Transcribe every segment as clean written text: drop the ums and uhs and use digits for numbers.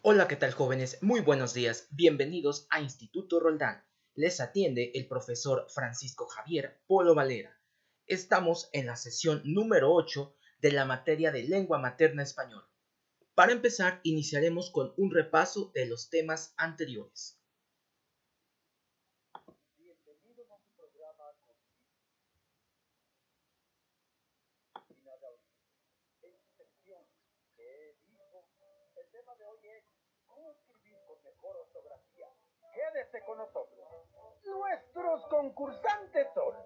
Hola, ¿qué tal, jóvenes? Muy buenos días. Bienvenidos a Instituto Roldán. Les atiende el profesor Francisco Javier Polo Valera. Estamos en la sesión número 8 de la materia de lengua materna español. Para empezar, iniciaremos con un repaso de los temas anteriores. Bienvenidos a su programa en su sección ¿Qué dijo? El tema de hoy es ¿cómo escribir con mejor ortografía? Quédese con nosotros. Nuestros concursantes son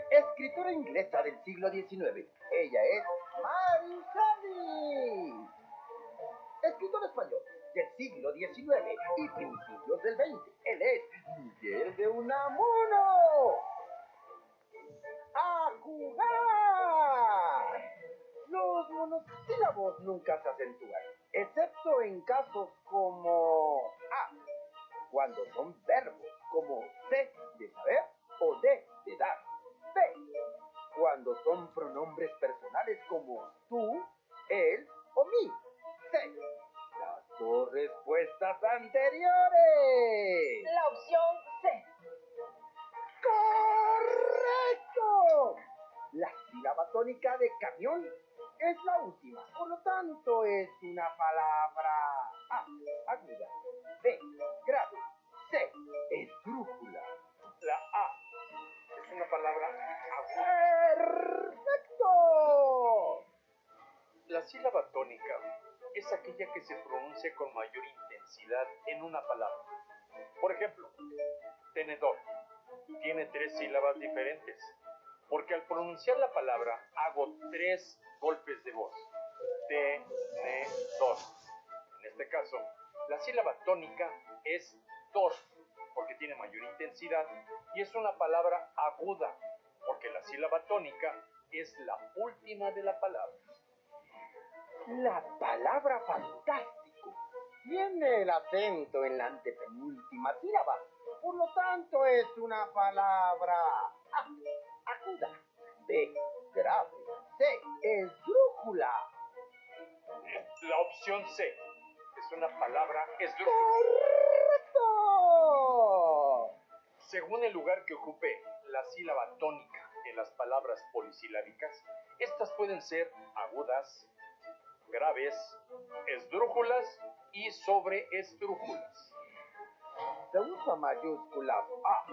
escritora inglesa del siglo XIX. Ella es Mary Shelley. Escritor español del siglo XIX y principios del XX. Él es Miguel de Unamuno. ¡A jugar! Los monosílabos nunca se acentúan, excepto en casos como A, cuando son verbos, como C de saber o D de dar. B, cuando son pronombres personales como tú, él o mí. C, las dos respuestas anteriores. La opción C. ¡Correcto! La sílaba tónica de camión es la última, por lo tanto es una palabra A, aguda, B, grave, C, esdrújula. La A es una palabra aguda. ¡Perfecto! La sílaba tónica es aquella que se pronuncia con mayor intensidad en una palabra. Por ejemplo, tenedor tiene 3 sílabas diferentes, porque al pronunciar la palabra hago 3 golpes de voz. Tenedor. En este caso, la sílaba tónica es tor, porque tiene mayor intensidad, y es una palabra aguda, porque la sílaba tónica es la última de la palabra. La palabra fantástico tiene el acento en la antepenúltima sílaba, por lo tanto es una palabra A, aguda, B, grave, C, esdrújula. La opción C es una palabra esdrújula. ¡Correcto! Según el lugar que ocupe la sílaba tónica en las palabras polisilábicas, estas pueden ser agudas, graves, esdrújulas y sobreesdrújulas. Se usa mayúscula A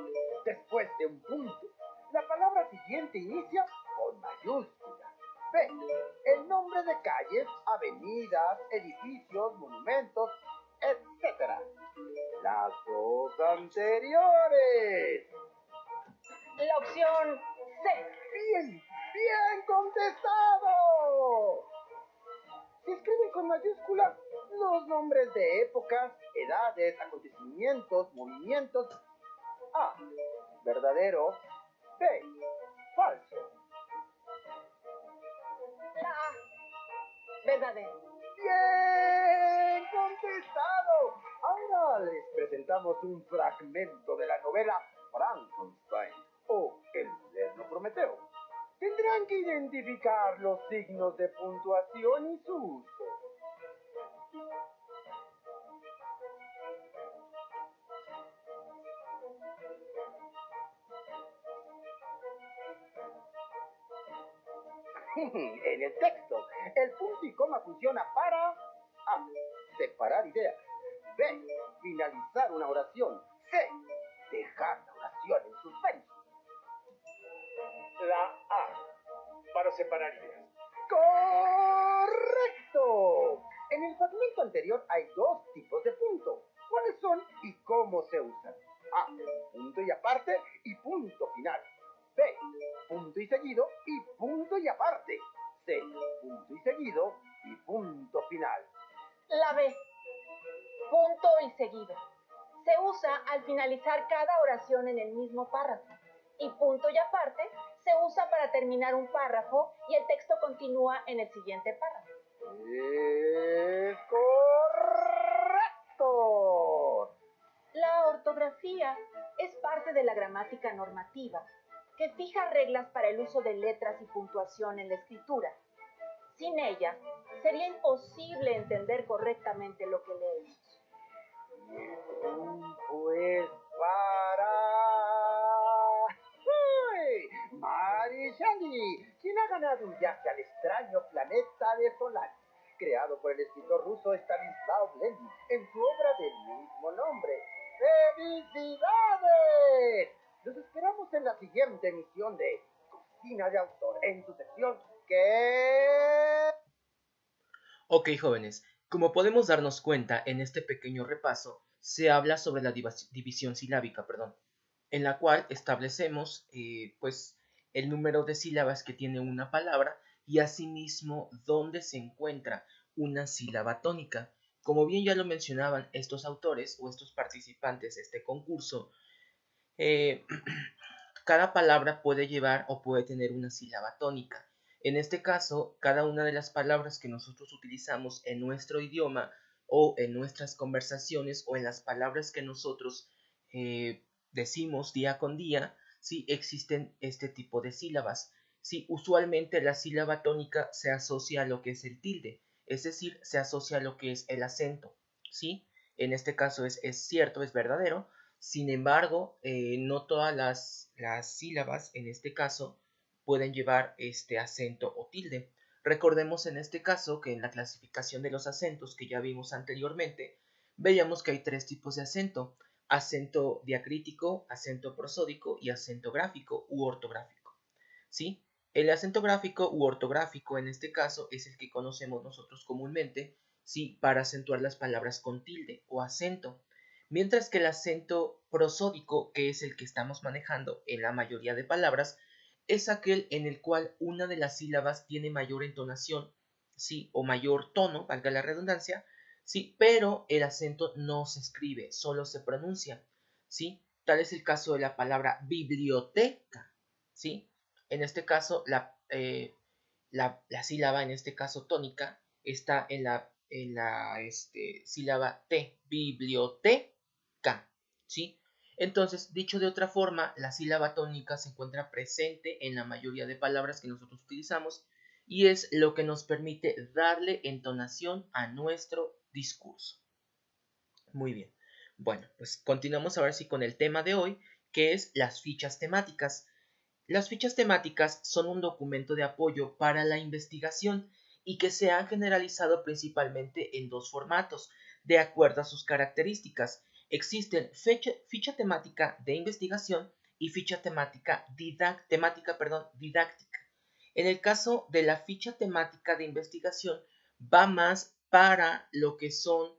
después de un punto. La palabra siguiente inicia con mayúscula. B, el nombre de calles, avenidas, edificios, monumentos, etc. Las dos anteriores. La opción C. Bien, bien contestado. Se escriben con mayúscula los nombres de épocas, edades, acontecimientos, movimientos. A, verdadero. B, falso. La A. Verdadero. ¡Bien contestado! Ahora les presentamos un fragmento de la novela Frankenstein o El moderno Prometeo. Tendrán que identificar los signos de puntuación y su uso. En el texto, el punto y coma funciona para A, separar ideas. B, finalizar una oración. C, dejar la oración en suspenso. La A, para separar ideas. ¡Correcto! En el fragmento anterior hay dos tipos de punto. ¿Cuáles son y cómo se usan? A, punto y aparte y punto final. B, punto y seguido y punto y aparte. C, punto y seguido y punto final. La B. Punto y seguido. Se usa al finalizar cada oración en el mismo párrafo. Y punto y aparte se usa para terminar un párrafo y el texto continúa en el siguiente párrafo. ¡Es correcto! La ortografía es parte de la gramática normativa, que fija reglas para el uso de letras y puntuación en la escritura. Sin ella, sería imposible entender correctamente lo que leemos. Pues para... ¡Uy! Mary Shelley, quien ha ganado un viaje al extraño planeta de Solaris, creado por el escritor ruso Stanislav Lenin en su obra del mismo nombre. ¡Felicidades! Los esperamos en la siguiente emisión de Cocina de Autor, en su sección que... Ok, jóvenes, como podemos darnos cuenta en este pequeño repaso, se habla sobre la división silábica, perdón, en la cual establecemos pues el número de sílabas que tiene una palabra y asimismo dónde se encuentra una sílaba tónica. Como bien ya lo mencionaban estos autores o estos participantes de este concurso, eh, cada palabra puede llevar o puede tener una sílaba tónica. En este caso, cada una de las palabras que nosotros utilizamos en nuestro idioma o en nuestras conversaciones o en las palabras que nosotros decimos día con día, sí existen este tipo de sílabas. Sí, usualmente la sílaba tónica se asocia a lo que es el tilde, es decir, se asocia a lo que es el acento. ¿Sí? En este caso es cierto, es verdadero. Sin embargo, no todas las sílabas, en este caso, pueden llevar este acento o tilde. Recordemos en este caso que en la clasificación de los acentos que ya vimos anteriormente, veíamos que hay tres tipos de acento: acento diacrítico, acento prosódico y acento gráfico u ortográfico. ¿Sí? El acento gráfico u ortográfico en este caso es el que conocemos nosotros comúnmente, ¿sí? Para acentuar las palabras con tilde o acento. Mientras que el acento prosódico, que es el que estamos manejando en la mayoría de palabras, es aquel en el cual una de las sílabas tiene mayor entonación, ¿sí? O mayor tono, valga la redundancia, ¿sí? Pero el acento no se escribe, solo se pronuncia, ¿sí? Tal es el caso de la palabra biblioteca, ¿sí? En este caso, la sílaba, en este caso tónica, está en la sílaba T, biblioteca, ¿sí? Entonces, dicho de otra forma, la sílaba tónica se encuentra presente en la mayoría de palabras que nosotros utilizamos y es lo que nos permite darle entonación a nuestro discurso. Muy bien. Bueno, pues continuamos ahora sí con el tema de hoy, que es las fichas temáticas. Las fichas temáticas son un documento de apoyo para la investigación y que se han generalizado principalmente en dos formatos, de acuerdo a sus características. Existen ficha temática de investigación y ficha temática didáctica. En el caso de la ficha temática de investigación, va más para lo que son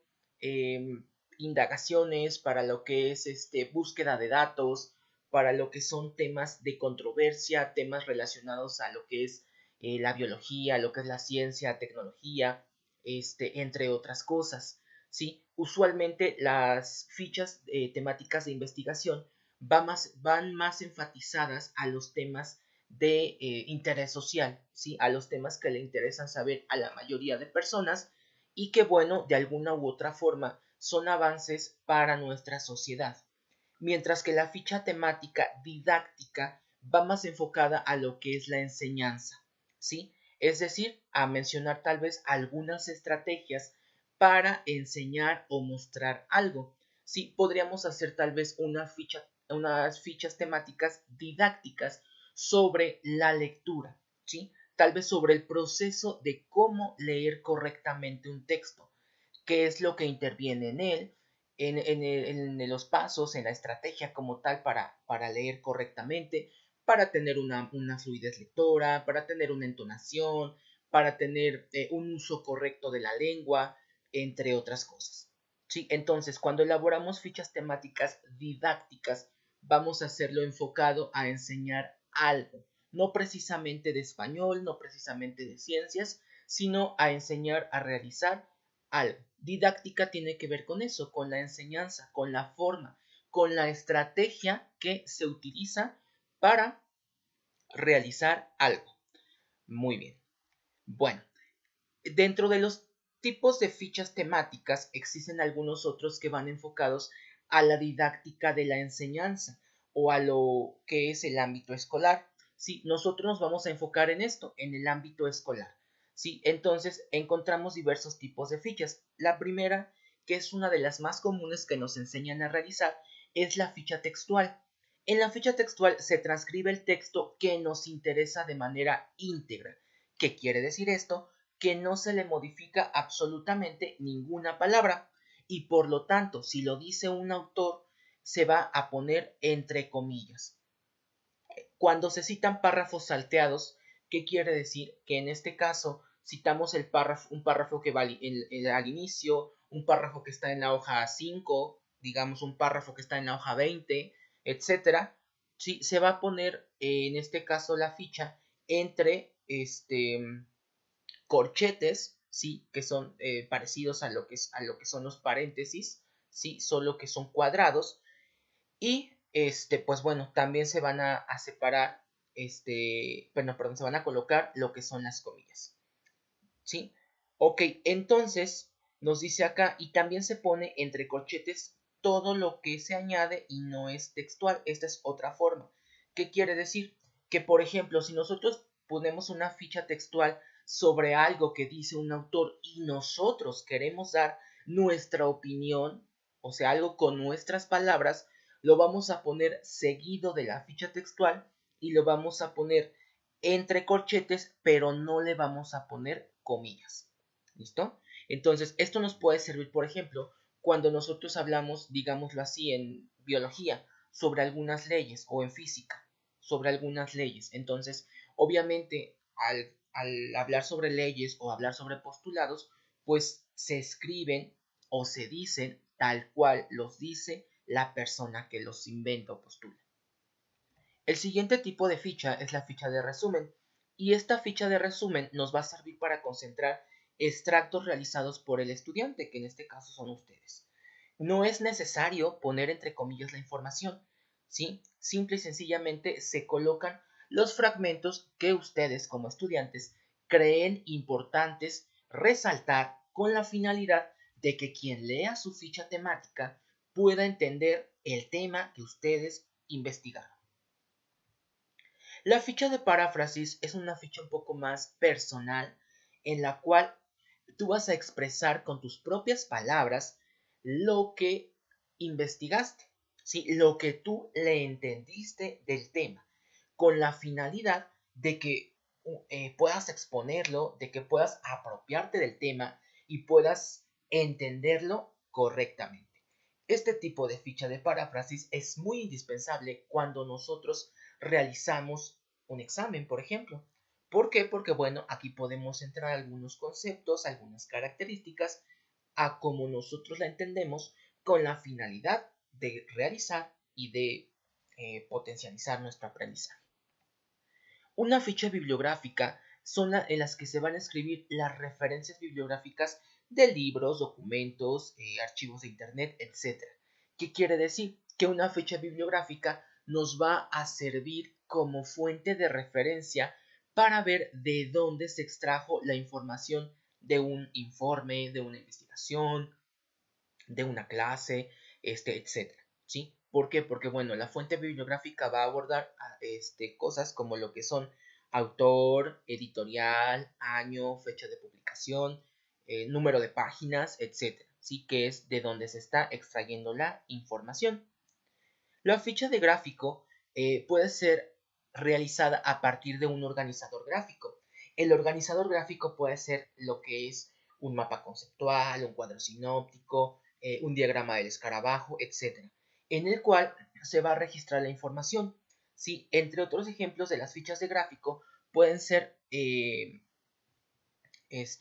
indagaciones, para lo que es búsqueda de datos, para lo que son temas de controversia, temas relacionados a lo que es la biología, lo que es la ciencia, tecnología, entre otras cosas. ¿Sí? Usualmente las fichas temáticas de investigación van más enfatizadas a los temas de interés social, ¿sí? A los temas que le interesan saber a la mayoría de personas y que, bueno, de alguna u otra forma son avances para nuestra sociedad. Mientras que la ficha temática didáctica va más enfocada a lo que es la enseñanza, ¿sí? Es decir, a mencionar tal vez algunas estrategias para enseñar o mostrar algo. Sí, podríamos hacer tal vez unas fichas temáticas didácticas sobre la lectura, ¿sí? Tal vez sobre el proceso de cómo leer correctamente un texto, qué es lo que interviene en él, en los pasos, en la estrategia como tal para leer correctamente, para tener una fluidez lectora, para tener una entonación, para tener un uso correcto de la lengua, entre otras cosas. ¿Sí? Entonces, cuando elaboramos fichas temáticas didácticas, vamos a hacerlo enfocado a enseñar algo, no precisamente de español, no precisamente de ciencias, sino a enseñar a realizar algo. Didáctica tiene que ver con eso, con la enseñanza, con la forma, con la estrategia que se utiliza para realizar algo. Muy bien. Bueno, dentro de los tipos de fichas temáticas existen algunos otros que van enfocados a la didáctica de la enseñanza o a lo que es el ámbito escolar. Sí, nosotros nos vamos a enfocar en esto, en el ámbito escolar. Sí, entonces encontramos diversos tipos de fichas. La primera que es una de las más comunes que nos enseñan a realizar, es la ficha textual. En la ficha textual se transcribe el texto que nos interesa de manera íntegra. ¿Qué quiere decir esto? Que no se le modifica absolutamente ninguna palabra y por lo tanto, si lo dice un autor, se va a poner entre comillas. Cuando se citan párrafos salteados, ¿qué quiere decir? Que en este caso citamos un párrafo que va al inicio, un párrafo que está en la hoja 5, digamos un párrafo que está en la hoja 20, etcétera. Sí, se va a poner en este caso la ficha entre corchetes, sí, que son parecidos a lo que son los paréntesis, sí, solo que son cuadrados. Y pues bueno, también se van a separar, se van a colocar lo que son las comillas. ¿Sí? Ok, entonces nos dice acá, y también se pone entre corchetes todo lo que se añade y no es textual. Esta es otra forma. ¿Qué quiere decir? Que, por ejemplo, si nosotros ponemos una ficha textual sobre algo que dice un autor y nosotros queremos dar nuestra opinión, o sea, algo con nuestras palabras, lo vamos a poner seguido de la ficha textual y lo vamos a poner entre corchetes, pero no le vamos a poner comillas. ¿Listo? Entonces, esto nos puede servir, por ejemplo, cuando nosotros hablamos, digámoslo así, en biología, sobre algunas leyes, o en física, sobre algunas leyes. Entonces, obviamente, al hablar sobre leyes o hablar sobre postulados, pues se escriben o se dicen tal cual los dice la persona que los inventa o postula. El siguiente tipo de ficha es la ficha de resumen, y esta ficha de resumen nos va a servir para concentrar extractos realizados por el estudiante, que en este caso son ustedes. No es necesario poner entre comillas la información, ¿sí? Simple y sencillamente se colocan los fragmentos que ustedes como estudiantes creen importantes resaltar con la finalidad de que quien lea su ficha temática pueda entender el tema que ustedes investigaron. La ficha de paráfrasis es una ficha un poco más personal en la cual tú vas a expresar con tus propias palabras lo que investigaste, ¿sí? Lo que tú le entendiste del tema, con la finalidad de que puedas exponerlo, de que puedas apropiarte del tema y puedas entenderlo correctamente. Este tipo de ficha de paráfrasis es muy indispensable cuando nosotros realizamos un examen, por ejemplo. ¿Por qué? Porque, bueno, aquí podemos entrar algunos conceptos, algunas características, a como nosotros la entendemos, con la finalidad de realizar y de potencializar nuestro aprendizaje. Una ficha bibliográfica son en las que se van a escribir las referencias bibliográficas de libros, documentos, archivos de internet, etc. ¿Qué quiere decir? Que una ficha bibliográfica nos va a servir como fuente de referencia para ver de dónde se extrajo la información de un informe, de una investigación, de una clase, etc. ¿Sí? ¿Por qué? Porque, bueno, la fuente bibliográfica va a abordar cosas como lo que son autor, editorial, año, fecha de publicación, número de páginas, etc. ¿Sí? Que es de donde se está extrayendo la información. La ficha de gráfico puede ser realizada a partir de un organizador gráfico. El organizador gráfico puede ser lo que es un mapa conceptual, un cuadro sinóptico, un diagrama del escarabajo, etc., en el cual se va a registrar la información. ¿Sí? Entre otros ejemplos de las fichas de gráfico pueden ser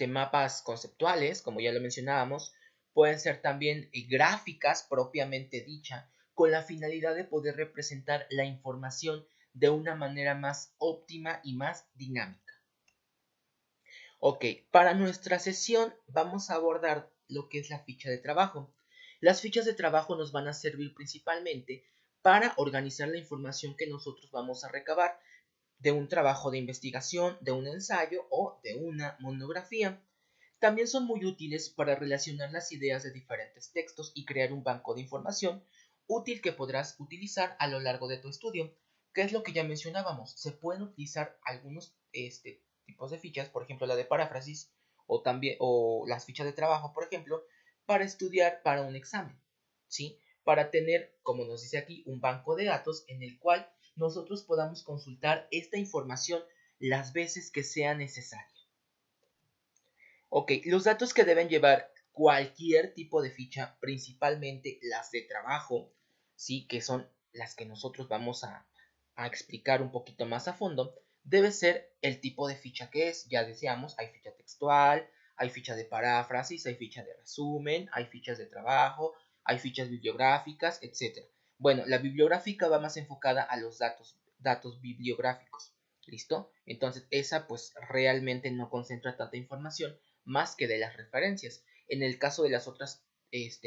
mapas conceptuales, como ya lo mencionábamos, pueden ser también gráficas propiamente dicha, con la finalidad de poder representar la información de una manera más óptima y más dinámica. Ok, para nuestra sesión vamos a abordar lo que es la ficha de trabajo. Las fichas de trabajo nos van a servir principalmente para organizar la información que nosotros vamos a recabar de un trabajo de investigación, de un ensayo o de una monografía. También son muy útiles para relacionar las ideas de diferentes textos y crear un banco de información útil que podrás utilizar a lo largo de tu estudio. ¿Qué es lo que ya mencionábamos? Se pueden utilizar algunos tipos de fichas, por ejemplo la de paráfrasis o las fichas de trabajo, por ejemplo, para estudiar para un examen, ¿sí? Para tener, como nos dice aquí, un banco de datos en el cual nosotros podamos consultar esta información las veces que sea necesario. Ok, los datos que deben llevar cualquier tipo de ficha, principalmente las de trabajo, ¿sí? Que son las que nosotros vamos a explicar un poquito más a fondo, debe ser el tipo de ficha que es. Ya decíamos, hay ficha textual, hay ficha de paráfrasis, hay ficha de resumen, hay fichas de trabajo, hay fichas bibliográficas, etc. Bueno, la bibliográfica va más enfocada a los datos bibliográficos, ¿listo? Entonces esa pues realmente no concentra tanta información más que de las referencias. En el caso de las otras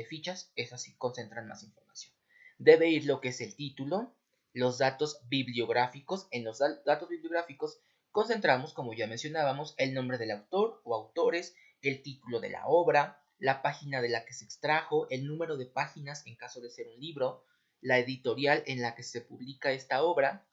fichas, esas sí concentran más información. Debe ir lo que es el título, los datos bibliográficos. En los datos bibliográficos concentramos, como ya mencionábamos, el nombre del autor o autores, el título de la obra, la página de la que se extrajo, el número de páginas en caso de ser un libro, la editorial en la que se publica esta obra,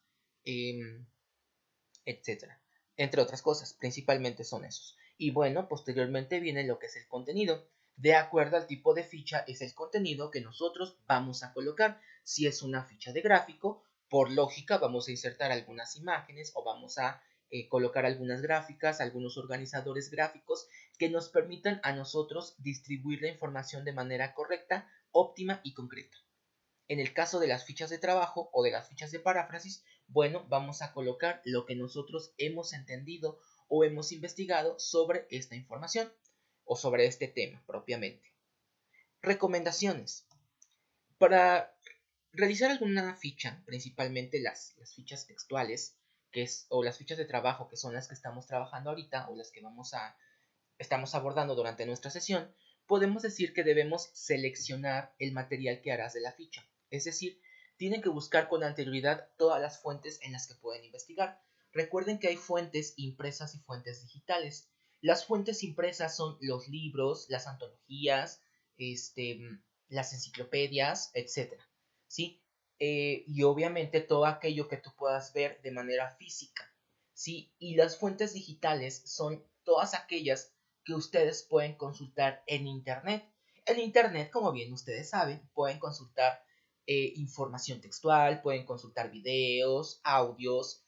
etcétera. Entre otras cosas, principalmente son esos. Y bueno, posteriormente viene lo que es el contenido. De acuerdo al tipo de ficha es el contenido que nosotros vamos a colocar. Si es una ficha de gráfico, por lógica vamos a insertar algunas imágenes o vamos a colocar algunas gráficas, algunos organizadores gráficos que nos permitan a nosotros distribuir la información de manera correcta, óptima y concreta. En el caso de las fichas de trabajo o de las fichas de paráfrasis, bueno, vamos a colocar lo que nosotros hemos entendido o hemos investigado sobre esta información o sobre este tema propiamente. Recomendaciones. Para realizar alguna ficha, principalmente las fichas textuales, o las fichas de trabajo, que son las que estamos trabajando ahorita o las que estamos abordando durante nuestra sesión, podemos decir que debemos seleccionar el material que harás de la ficha. Es decir, tienen que buscar con anterioridad todas las fuentes en las que pueden investigar. Recuerden que hay fuentes impresas y fuentes digitales. Las fuentes impresas son los libros, las antologías, las enciclopedias, etc. ¿Sí? Y obviamente todo aquello que tú puedas ver de manera física. ¿Sí? Y las fuentes digitales son todas aquellas que ustedes pueden consultar en Internet. En Internet, como bien ustedes saben, pueden consultar información textual, pueden consultar videos, audios,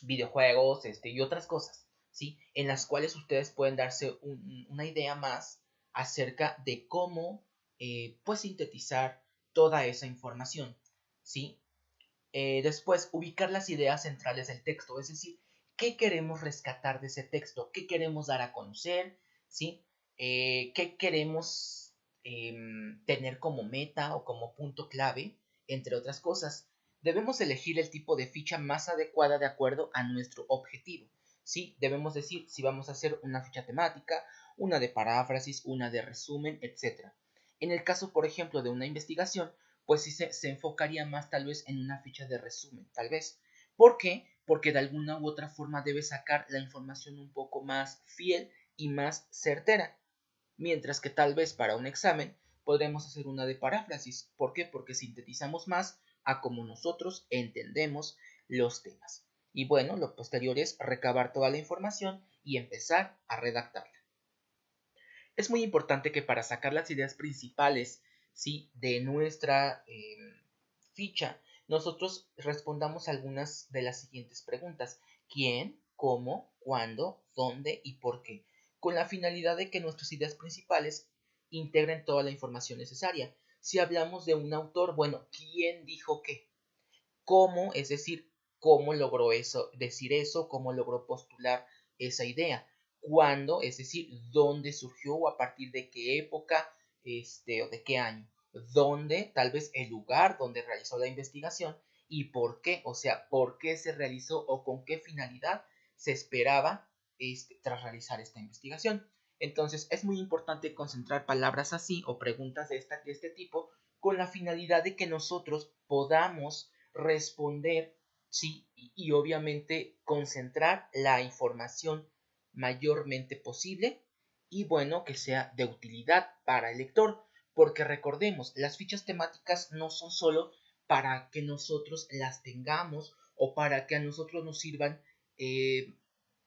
videojuegos, y otras cosas, ¿sí? En las cuales ustedes pueden darse una idea más acerca de cómo, pues, sintetizar toda esa información, ¿sí? Después, ubicar las ideas centrales del texto, es decir, qué queremos rescatar de ese texto, qué queremos dar a conocer, ¿sí? Qué queremos tener como meta o como punto clave, entre otras cosas. Debemos elegir el tipo de ficha más adecuada de acuerdo a nuestro objetivo, ¿sí? Debemos decir si vamos a hacer una ficha temática, una de paráfrasis, una de resumen, etc. En el caso, por ejemplo, de una investigación, pues sí se enfocaría más tal vez en una ficha de resumen, tal vez. ¿Por qué? Porque de alguna u otra forma debe sacar la información un poco más fiel y más certera. Mientras que tal vez para un examen podremos hacer una de paráfrasis. ¿Por qué? Porque sintetizamos más a como nosotros entendemos los temas. Y bueno, lo posterior es recabar toda la información y empezar a redactarla. Es muy importante que para sacar las ideas principales, ¿sí?, de nuestra ficha, nosotros respondamos algunas de las siguientes preguntas. ¿Quién? ¿Cómo? ¿Cuándo? ¿Dónde? ¿Y por qué? Con la finalidad de que nuestras ideas principales integren toda la información necesaria. Si hablamos de un autor, bueno, ¿quién dijo qué? ¿Cómo? Es decir, ¿cómo logró decir eso? ¿Cómo logró postular esa idea? ¿Cuándo? Es decir, ¿dónde surgió o a partir de qué época o de qué año? ¿Dónde? Tal vez el lugar donde realizó la investigación y por qué, o sea, por qué se realizó o con qué finalidad se esperaba tras realizar esta investigación. Entonces, es muy importante concentrar palabras así o preguntas de este tipo con la finalidad de que nosotros podamos responder, sí, y obviamente concentrar la información mayormente posible y bueno, que sea de utilidad para el lector, porque recordemos, las fichas temáticas no son solo para que nosotros las tengamos o para que a nosotros nos sirvan de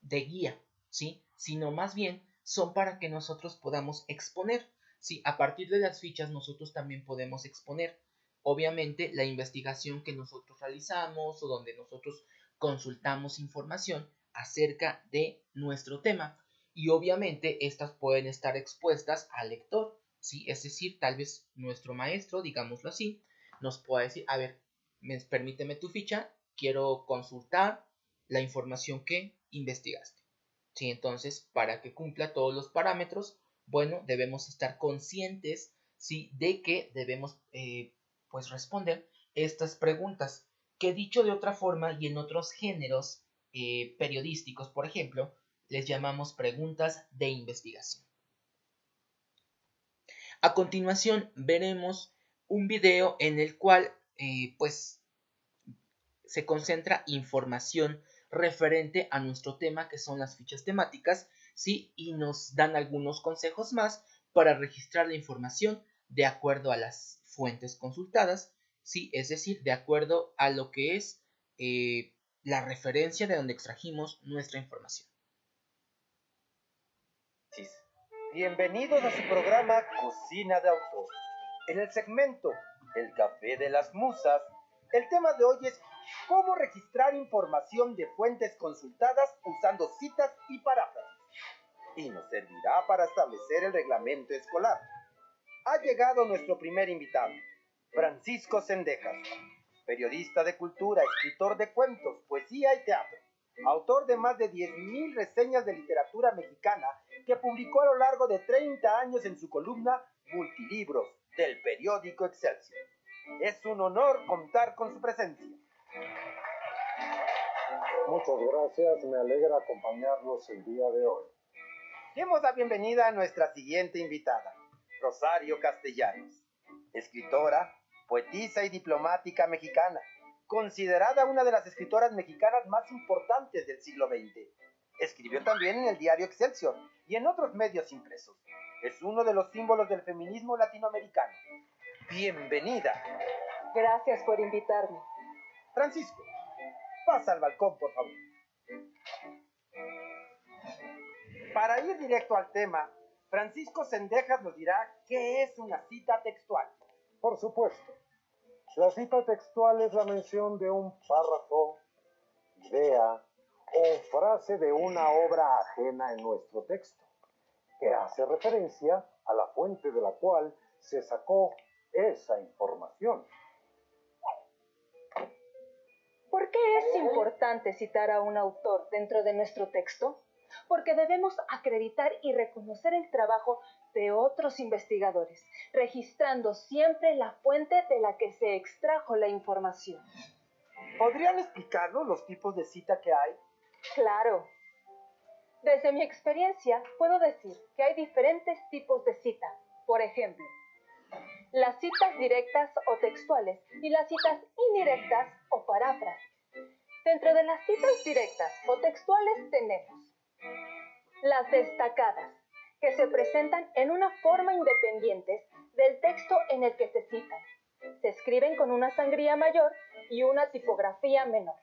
guía, ¿sí? Sino más bien son para que nosotros podamos exponer. Sí, a partir de las fichas nosotros también podemos exponer, obviamente, la investigación que nosotros realizamos o donde nosotros consultamos información acerca de nuestro tema. Y obviamente estas pueden estar expuestas al lector, ¿sí? Es decir, tal vez nuestro maestro, digámoslo así, nos pueda decir, a ver, permíteme tu ficha, quiero consultar la información que investigaste. ¿Sí? Entonces, para que cumpla todos los parámetros, bueno, debemos estar conscientes, ¿sí? De que debemos pues responder estas preguntas, que dicho de otra forma y en otros géneros periodísticos, por ejemplo, les llamamos preguntas de investigación. A continuación veremos un video en el cual pues se concentra información referente a nuestro tema, que son las fichas temáticas, ¿sí? Y nos dan algunos consejos más para registrar la información de acuerdo a las fuentes consultadas, ¿sí? Es decir, de acuerdo a lo que es la referencia de donde extrajimos nuestra información. Bienvenidos a su programa Cocina de Autor. En el segmento El Café de las Musas, el tema de hoy es cómo registrar información de fuentes consultadas usando citas y paráfrasis. Y nos servirá para establecer el reglamento escolar. Ha llegado nuestro primer invitado, Francisco Zendejas, periodista de cultura, escritor de cuentos, poesía y teatro, autor de más de 10,000 reseñas de literatura mexicana que publicó a lo largo de 30 años en su columna Multilibros del periódico Excelsior. Es un honor contar con su presencia. Muchas gracias, me alegra acompañarlos el día de hoy. Demos la bienvenida a nuestra siguiente invitada, Rosario Castellanos, escritora, poetisa y diplomática mexicana, considerada una de las escritoras mexicanas más importantes del siglo XX. Escribió también en el diario Excelsior y en otros medios impresos. Es uno de los símbolos del feminismo latinoamericano. Bienvenida. Gracias por invitarme. Francisco, pasa al balcón, por favor. Para ir directo al tema, Francisco Zendejas nos dirá qué es una cita textual. Por supuesto, la cita textual es la mención de un párrafo, idea o frase de una obra ajena en nuestro texto, que hace referencia a la fuente de la cual se sacó esa información. ¿Por qué es importante citar a un autor dentro de nuestro texto? Porque debemos acreditar y reconocer el trabajo de otros investigadores, registrando siempre la fuente de la que se extrajo la información. ¿Podrían explicarnos los tipos de cita que hay? Claro. Desde mi experiencia, puedo decir que hay diferentes tipos de cita. Por ejemplo, las citas directas o textuales y las citas indirectas o paráfrasis. Dentro de las citas directas o textuales tenemos las destacadas, que se presentan en una forma independiente del texto en el que se citan. Se escriben con una sangría mayor y una tipografía menor.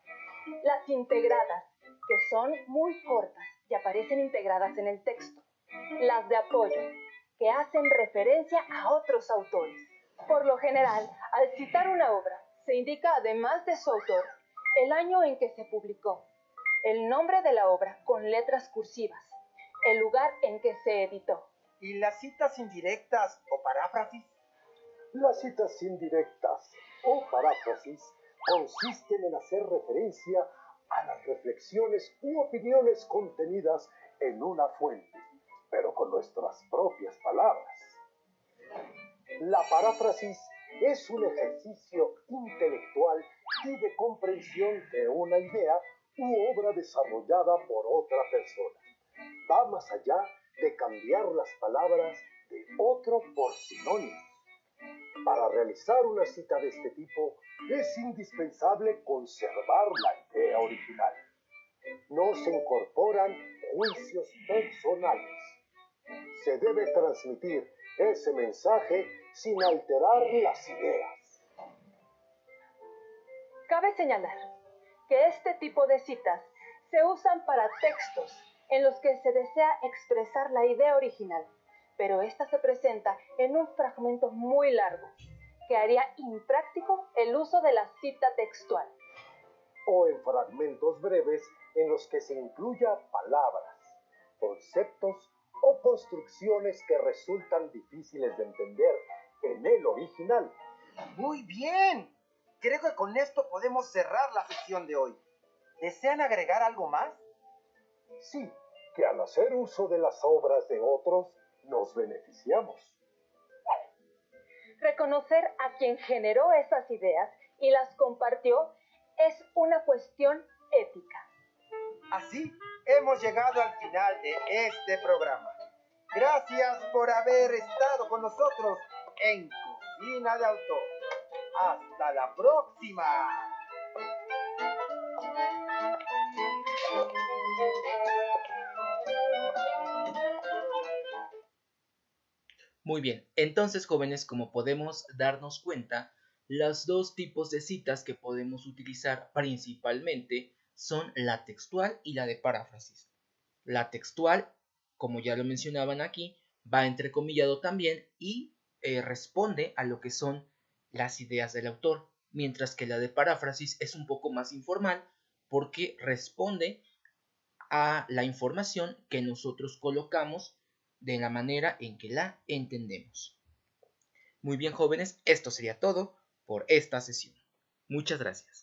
Las integradas, que son muy cortas y aparecen integradas en el texto. Las de apoyo, que hacen referencia a otros autores. Por lo general, al citar una obra, se indica además de su autor, el año en que se publicó, el nombre de la obra con letras cursivas, el lugar en que se editó. ¿Y las citas indirectas o paráfrasis? Las citas indirectas o paráfrasis consisten en hacer referencia a las reflexiones u opiniones contenidas en una fuente, pero con nuestras propias palabras. La paráfrasis es un ejercicio intelectual y de comprensión de una idea u obra desarrollada por otra persona. Va más allá de cambiar las palabras de otro por sinónimos. Para realizar una cita de este tipo es indispensable conservar la idea original. No se incorporan juicios personales. Se debe transmitir ese mensaje sin alterar las ideas. Cabe señalar que este tipo de citas se usan para textos en los que se desea expresar la idea original, pero esta se presenta en un fragmento muy largo, que haría impráctico el uso de la cita textual. O en fragmentos breves en los que se incluya palabras, conceptos o construcciones que resultan difíciles de entender en el original. Muy bien. Creo que con esto podemos cerrar la sesión de hoy. ¿Desean agregar algo más? Sí, que al hacer uso de las obras de otros, nos beneficiamos. Reconocer a quien generó esas ideas y las compartió es una cuestión ética. Así hemos llegado al final de este programa. Gracias por haber estado con nosotros en Cocina de Autor. ¡Hasta la próxima! Muy bien, entonces jóvenes, como podemos darnos cuenta, los dos tipos de citas que podemos utilizar principalmente son la textual y la de paráfrasis. La textual, como ya lo mencionaban aquí, va entrecomillado también y responde a lo que son las ideas del autor, mientras que la de paráfrasis es un poco más informal porque responde a la información que nosotros colocamos de la manera en que la entendemos. Muy bien, jóvenes, esto sería todo por esta sesión. Muchas gracias.